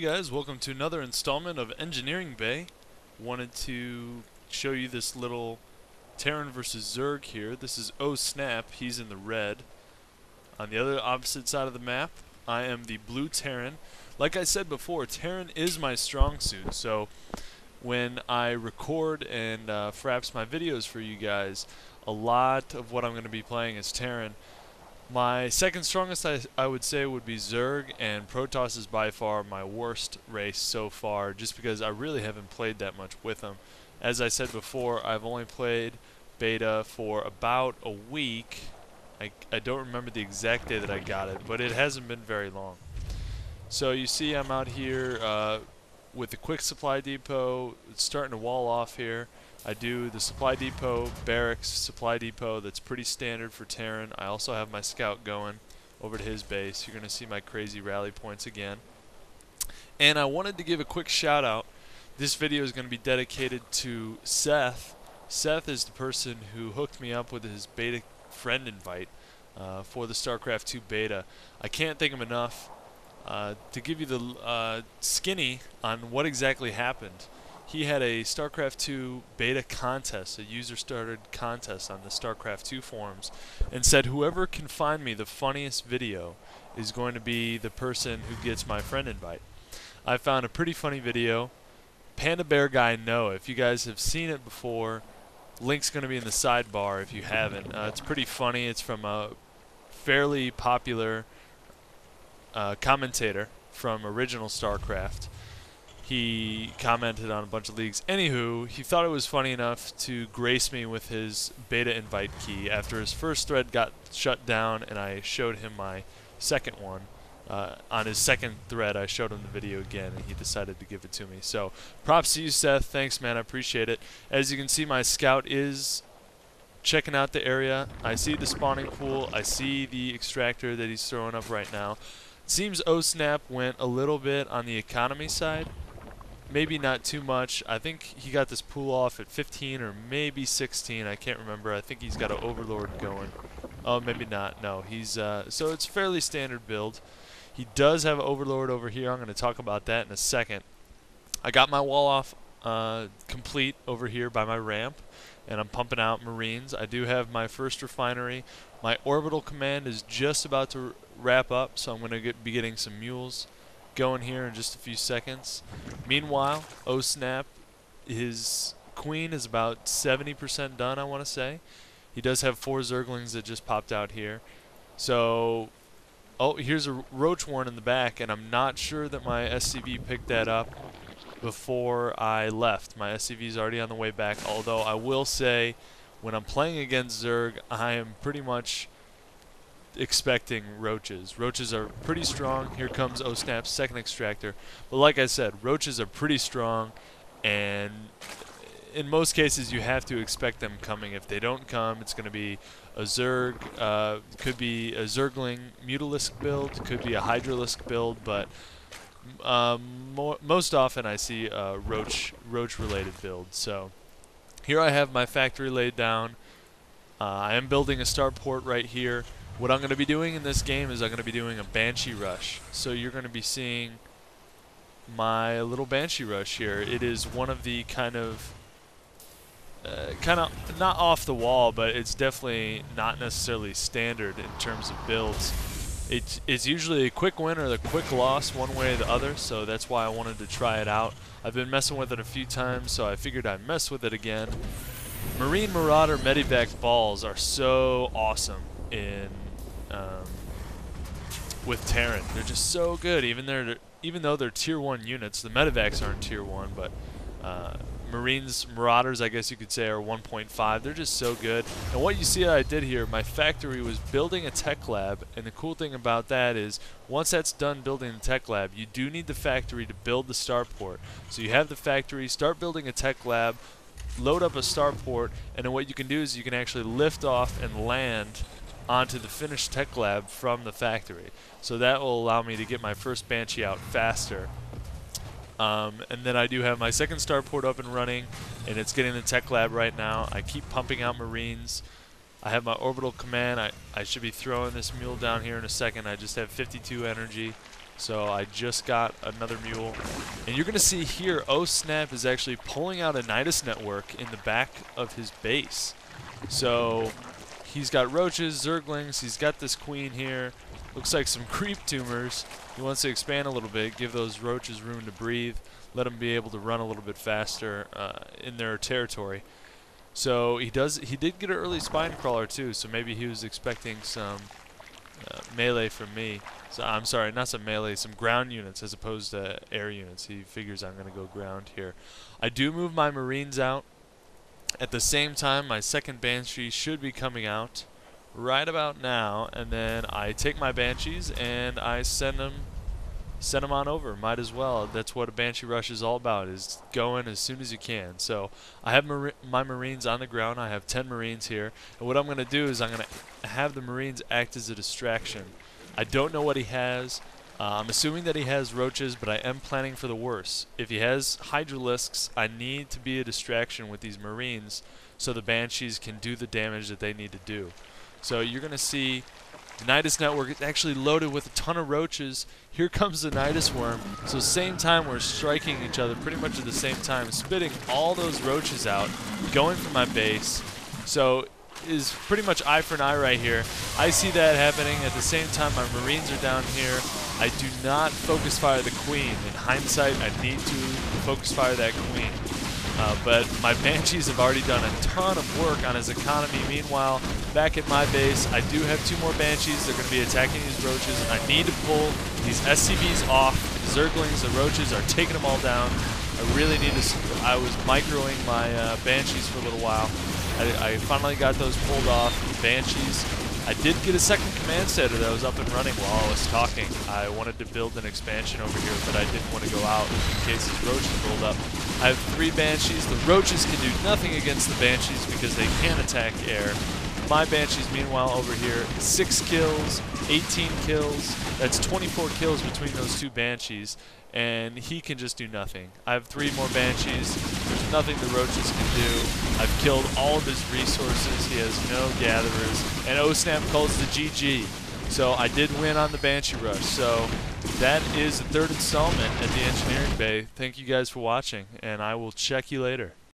guys, welcome to another installment of Engineering Bay. Wanted to show you this little Terran versus Zerg here. This is Snap, he's in the red. On the other opposite side of the map, I am the blue Terran. Like I said before, Terran is my strong suit, so when I record and fraps my videos for you guys, a lot of what I'm going to be playing is Terran. My second strongest I would say would be Zerg, and Protoss is by far my worst race so far just because I really haven't played that much with them. As I said before, I've only played beta for about a week. I don't remember the exact day that I got it, but it hasn't been very long. So you see I'm out here with the quick supply depot. It's starting to wall off here. I do the supply depot, barracks, supply depot. That's pretty standard for Terran. I also have my scout going over to his base. You're going to see my crazy rally points again. And I wanted to give a quick shout out. This video is going to be dedicated to Seth. Seth is the person who hooked me up with his beta friend invite for the StarCraft 2 beta. I can't thank him enough to give you the skinny on what exactly happened. He had a StarCraft 2 beta contest, a user-started contest on the StarCraft 2 forums, and said whoever can find me the funniest video is going to be the person who gets my friend invite. I found a pretty funny video. Panda Bear Guy No. If you guys have seen it before, link's going to be in the sidebar if you haven't. It's pretty funny. It's from a fairly popular commentator from original StarCraft. He commented on a bunch of leagues. Anywho, he thought it was funny enough to grace me with his beta invite key after his first thread got shut down, and I showed him my second one. On his second thread, I showed him the video again, and he decided to give it to me. So, props to you, Seth. Thanks, man. I appreciate it. As you can see, my scout is checking out the area. I see the spawning pool. I see the extractor that he's throwing up right now. It seems Snap went a little bit on the economy side. Maybe not too much. I think he got this pool off at 15 or maybe 16. I can't remember. I think he's got an Overlord going. Oh, maybe not. No, he's so it's fairly standard build. He does have an Overlord over here. I'm going to talk about that in a second. I got my wall off complete over here by my ramp, and I'm pumping out Marines. I do have my first refinery. My orbital command is just about to wrap up, so I'm going to be getting some mules going here in just a few seconds. Meanwhile, Snap, his queen is about 70% done, I want to say. He does have 4 Zerglings that just popped out here. So, oh, here's a roach warren in the back, and I'm not sure that my SCV picked that up before I left. My SCV is already on the way back, although I will say when I'm playing against Zerg, I am pretty much expecting roaches. Roaches are pretty strong. Here comes Snap's second extractor. But like I said, roaches are pretty strong, and in most cases you have to expect them coming. If they don't come, it's going to be a Zerg, could be a Zergling Mutalisk build, could be a Hydralisk build, but most often I see a roach related build. So here I have my factory laid down. I am building a starport right here. What I'm going to be doing in this game is I'm going to be doing a Banshee rush. So you're going to be seeing my little Banshee rush here. It is one of the kind of not off the wall, but it's definitely not necessarily standard in terms of builds. It's usually a quick win or a quick loss one way or the other, so that's why I wanted to try it out. I've been messing with it a few times, so I figured I'd mess with it again. Marine Marauder Medivac balls are so awesome in with Terran. They're just so good. Even though they're tier 1 units, the Medivacs aren't tier 1, but Marauders, I guess you could say, are 1.5. They're just so good. And what you see I did here, my factory was building a tech lab, and the cool thing about that is once that's done building the tech lab, you do need the factory to build the starport. So you have the factory, start building a tech lab, load up a starport, and then what you can do is you can actually lift off and land onto the finished tech lab from the factory. So that will allow me to get my first Banshee out faster. And then I do have my second starport up and running, and it's getting the tech lab right now. I keep pumping out Marines. I have my orbital command. I should be throwing this mule down here in a second. I just have 52 energy. So I just got another mule. And you're going to see here, Oh Snap is actually pulling out a Nidus network in the back of his base. So he's got roaches, zerglings, he's got this queen here. Looks like some creep tumors. He wants to expand a little bit, give those roaches room to breathe, let them be able to run a little bit faster in their territory. So he did get an early spine crawler too, so maybe he was expecting some melee from me. So I'm sorry, not some melee, some ground units as opposed to air units. He figures I'm going to go ground here. I do move my Marines out. At the same time, my second Banshee should be coming out right about now, and then I take my Banshees and I send them on over. Might as well. That's what a Banshee rush is all about, is going as soon as you can. So I have my Marines on the ground. I have 10 Marines here, and what I'm going to do is I'm going to have the Marines act as a distraction. I don't know what he has. I'm assuming that he has roaches, but I am planning for the worst. If he has Hydralisks, I need to be a distraction with these Marines so the Banshees can do the damage that they need to do. So you're going to see the Nidus network is actually loaded with a ton of roaches. Here comes the Nidus worm. So same time we're striking each other pretty much at the same time, spitting all those roaches out, going for my base. So is pretty much eye for an eye right here. I see that happening. At the same time, my Marines are down here. I do not focus fire the queen. In hindsight, I need to focus fire that queen. But my Banshees have already done a ton of work on his economy. Meanwhile, back at my base, I do have 2 more Banshees. They're going to be attacking these roaches. I need to pull these SCVs off. The Zerglings, the roaches are taking them all down. I really need to... I was microing my Banshees for a little while. I finally got those pulled off. Banshees. I did get a second command center that was up and running while I was talking. I wanted to build an expansion over here, but I didn't want to go out in case these roaches rolled up. I have 3 Banshees. The roaches can do nothing against the Banshees because they can't attack air. My Banshees, meanwhile, over here, 6 kills, 18 kills. That's 24 kills between those 2 Banshees, and he can just do nothing. I have 3 more Banshees. There's nothing the roaches can do. I've killed all of his resources. He has no gatherers, and O-Snap calls the GG. So I did win on the Banshee Rush. So that is the 3rd installment at the Engineering Bay. Thank you guys for watching, and I will check you later.